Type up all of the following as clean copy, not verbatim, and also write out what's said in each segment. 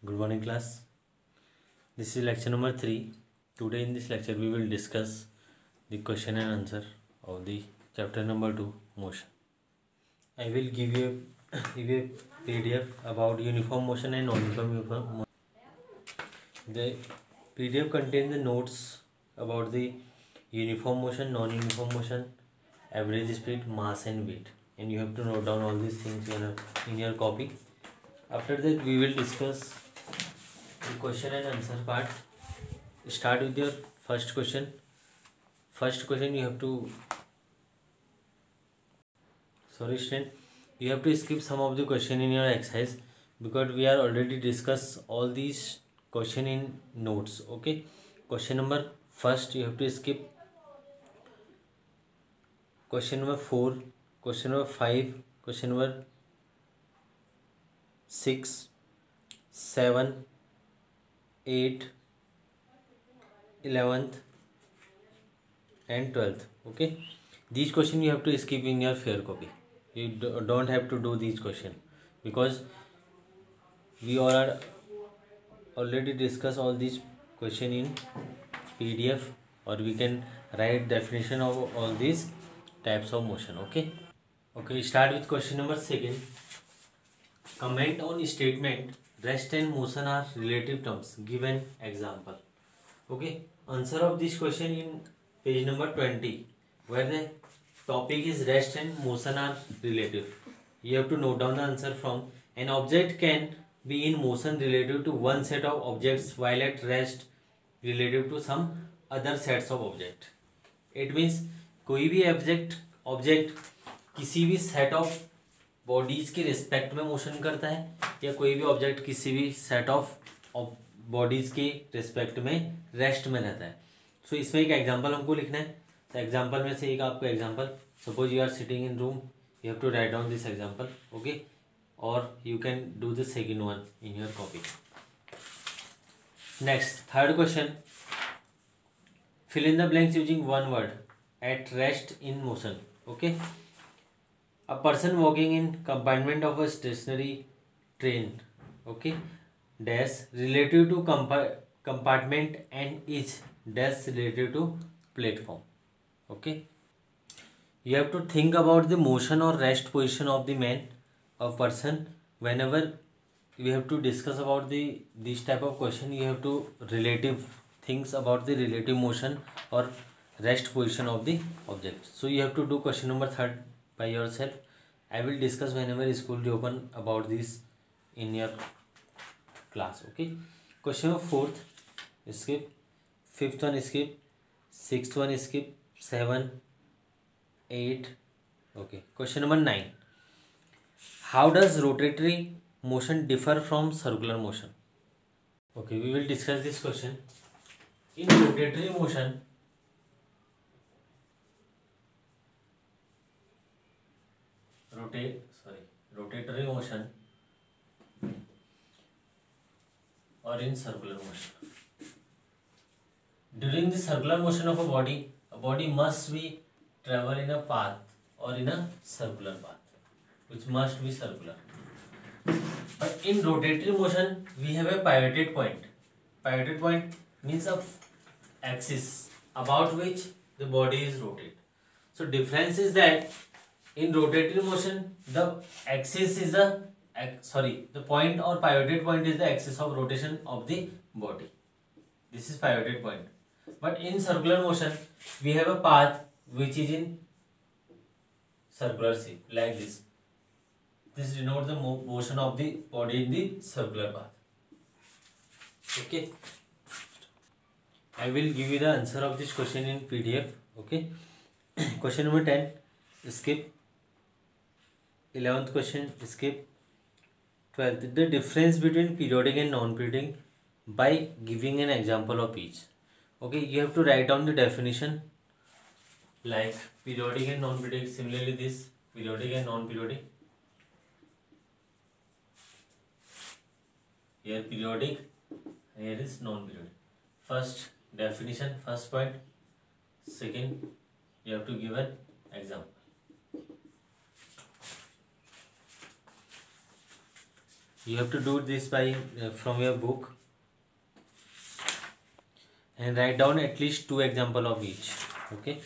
Good morning, class. This is lecture number 3. Today in this lecture we will discuss the question and answer of the chapter number 2, motion. I will give you a PDF about uniform motion and non-uniform motion. The PDF contains the notes about the uniform motion, non-uniform motion, average speed, mass and weight, and you have to note down all these things in your copy. After that we will discuss the question and answer part. Start with your first question. First question you have to you have to skip some of the question in your exercise because we are already discuss all these question in notes. Okay, question number first you have to skip question number 4, question number 5, question number 6, 7, 8, 11th and 12th. Okay, these questions you have to skip in your fair copy. You don't have to do these questions because we all are already discuss all these question in PDF, or we can write definition of all these types of motion. Okay, start with question number 2. Comment on statement rest and motion are relative terms. Give an example. Okay, answer of this question in page number 20, where the topic is rest and motion are relative. You have to note down the answer from an object can be in motion relative to one set of objects while at rest relative to some other sets of object. It means कोई भी object किसी भी set of bodies के respect में motion करता है, या कोई भी object किसी भी set of bodies के respect में rest में रहता है. So इसमें एक example हमको लिखना है. तो example में से एक आपको example, suppose you are sitting in room, you have to write down this example. Okay, or you can do the second one in your copy. Next, third question, fill in the blanks using one word. At rest in motion. Okay, a person walking in compartment of a stationary train. Okay, dash relative to compartment and is dash relative to platform. Okay, you have to think about the motion or rest position of the man or person. Whenever we have to discuss about this type of question, you have to relative things about the relative motion or rest position of the object. So you have to do question number 3 by yourself. I will discuss whenever school reopen about this in your class. Okay, question number 4 skip, 5th one skip, 6th one skip, 7, 8. Okay, question number 9, how does rotatory motion differ from circular motion? Okay, we will discuss this question. In rotatory motion, rotatory motion or in circular motion, during the circular motion of a body must be travel in a path or in a circular path, which must be circular. But in rotatory motion we have a pivoted point. Pivoted point means a axis about which the body is rotated. So difference is that in rotatory motion the axis is the point or pivoted point is the axis of rotation of the body. This is pivoted point. But in circular motion we have a path which is in circular shape like this. This denotes the motion of the body in the circular path. Okay, I will give you the answer of this question in PDF. Okay, question number 10 skip, 11th question skip, 12th, the difference between periodic and non-periodic by giving an example of each. Okay, you have to write down the definition like periodic and non-periodic. Similarly this periodic and non-periodic. Here periodic, here is non-periodic. First definition, first point. Second, you have to give an example. You have to do this by from your book and write down at least 2 example of each. Okay.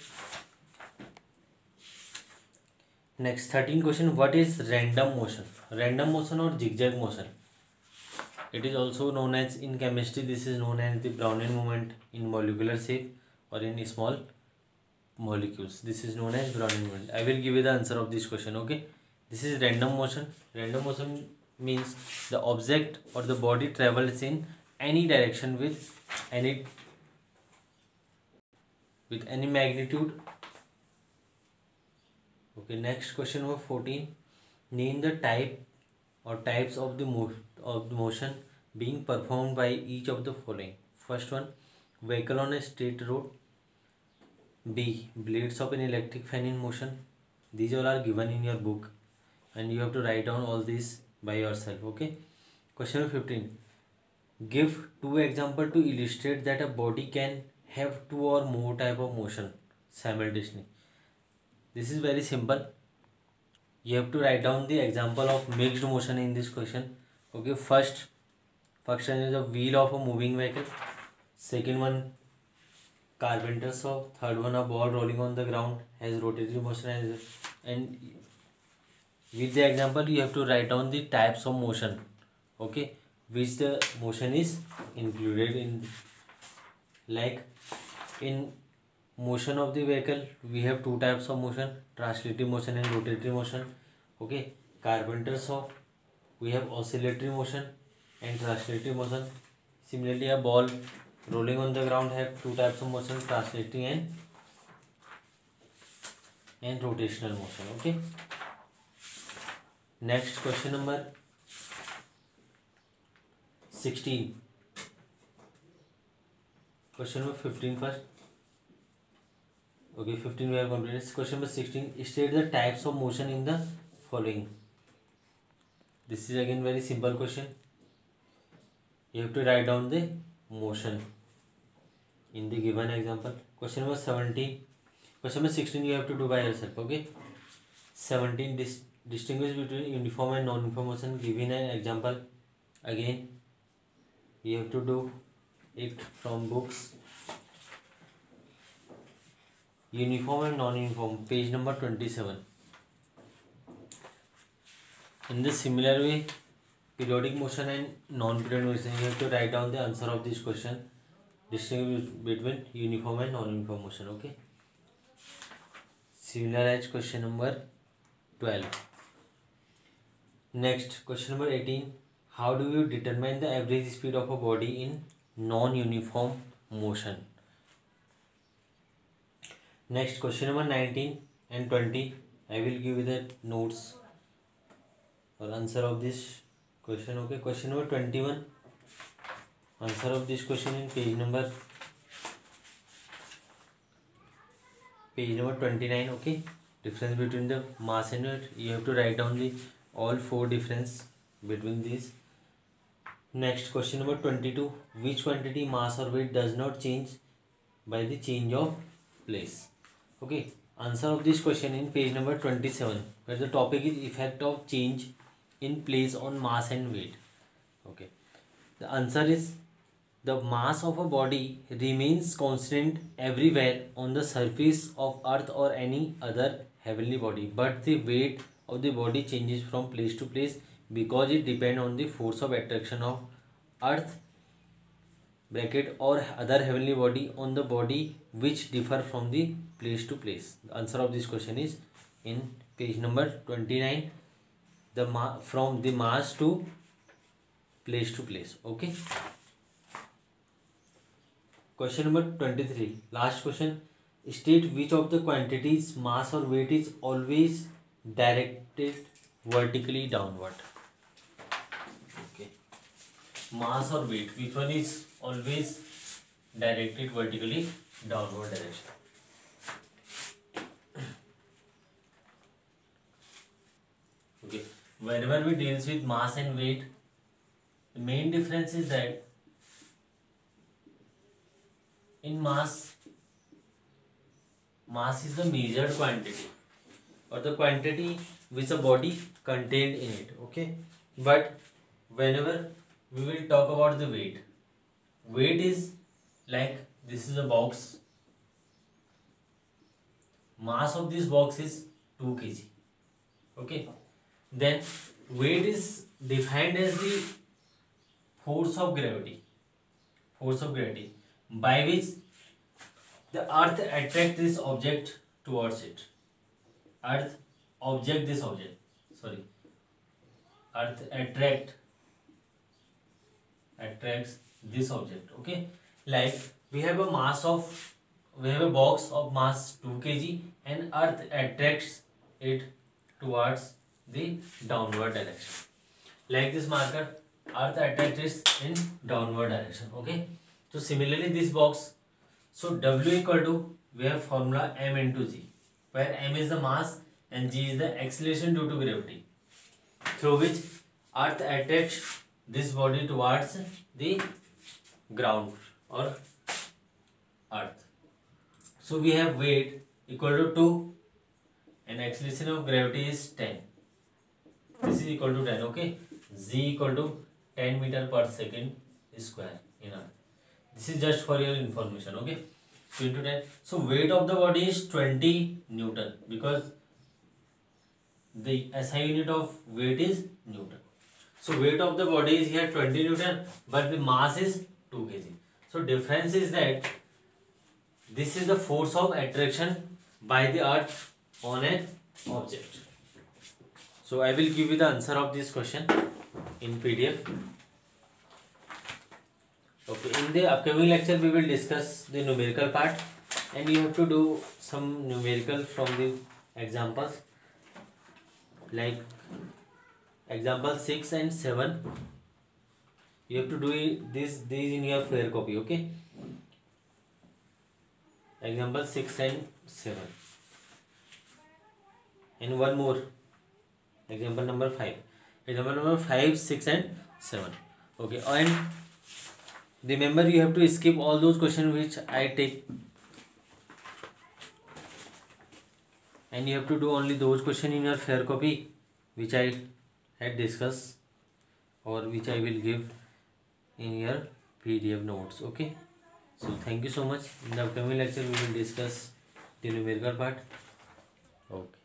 Next 13 question. What is random motion? Random motion or zigzag motion? It is also known as, in chemistry this is known as the Brownian movement in molecular shape or in small molecules. This is known as Brownian movement. I will give you the answer of this question. Okay. This is random motion. Random motion means the object or the body travels in any direction with any magnitude. Okay, next question number 14. Name the type or types of the motion being performed by each of the following. First one, vehicle on a straight road. B, blades of an electric fan in motion. These all are given in your book and you have to write down all these by yourself. Okay. Question number 15. Give 2 examples to illustrate that a body can have 2 or more type of motion simultaneously. This is very simple. You have to write down the example of mixed motion in this question. Okay, first one is the wheel of a moving vehicle. Second one, carpenter saw. Third one, a ball rolling on the ground has rotatory motion. And with the example you have to write down the types of motion. Okay, which the motion is included in. Like in motion of the vehicle we have 2 types of motion, translative motion and rotatory motion. Okay, carpenter saw we have oscillatory motion and translative motion. Similarly, a ball rolling on the ground have 2 types of motion, translating and rotational motion. Okay. Next question number 16. Question number 15 first. Okay, 15 we have completed. Question number 16. State the types of motion in the following. This is again very simple question. You have to write down the motion in the given example. Question number 17. Question number 16 you have to do by yourself. Okay. 17. Distinguish between uniform and non-uniform motion. Given an example. Again, you have to do it from books. Uniform and non-uniform, page number 27. In the similar way, periodic motion and non-periodic motion, you have to write down the answer of this question. Distinguish between uniform and non-uniform motion. Okay. Similar as question number 12. Next, question number 18. How do you determine the average speed of a body in non-uniform motion? Next, question number 19 and 20. I will give you the notes or answer of this question. Okay. Question number 21. Answer of this question in page number 29. Okay. Difference between the mass and weight. You have to write down the all 4 difference between these. Next, question number 22. Which quantity, mass or weight does not change by the change of place? Okay. Answer of this question in page number 27, where the topic is effect of change in place on mass and weight. Okay. The answer is the mass of a body remains constant everywhere on the surface of Earth or any other heavenly body, but the weight of the body changes from place to place because it depends on the force of attraction of Earth bracket or other heavenly body on the body, which differ from the place to place. The answer of this question is in page number 29. From the mass to place. Okay. Question number 23. Last question. State which of the quantities, mass or weight, is always directed vertically downward. Okay. Mass or weight, which one is always directed vertically downward direction? Okay. Whenever we deals with mass and weight, the main difference is that in mass is the measured quantity or the quantity which a body contained in it. Okay. But whenever we will talk about the weight, weight is like this is a box, mass of this box is 2 kg. Okay, then weight is defined as the force of gravity by which the earth attracts this object towards it. Earth attracts this object. Okay, like we have a box of mass 2 kg and earth attracts it towards the downward direction. Like this marker, earth attracts it in downward direction. Okay, so similarly this box, so W equal to, we have formula m into g, where m is the mass and g is the acceleration due to gravity, through which earth attracts this body towards the ground or earth. So we have weight equal to 2 and acceleration of gravity is 10. This is equal to 10. Okay, z equal to 10 meter per second square in earth. This is just for your information. Okay, 2 into 10. So weight of the body is 20 Newton, because the SI unit of weight is Newton. So weight of the body is here 20 Newton, but the mass is 2 kg. So difference is that this is the force of attraction by the earth on an object. So I will give you the answer of this question in PDF. Okay, in the upcoming lecture we will discuss the numerical part, and you have to do some numerical from the examples, like example 6 and 7. You have to do these in your fair copy. Okay, example 6 and 7, and one more, example number 5. Example number 5, 6 and 7. Okay, and remember you have to skip all those questions which I take, and you have to do only those questions in your fair copy which I had discussed or which I will give in your PDF notes. Okay, so thank you so much. In the upcoming lecture we will discuss the numerical part. Okay.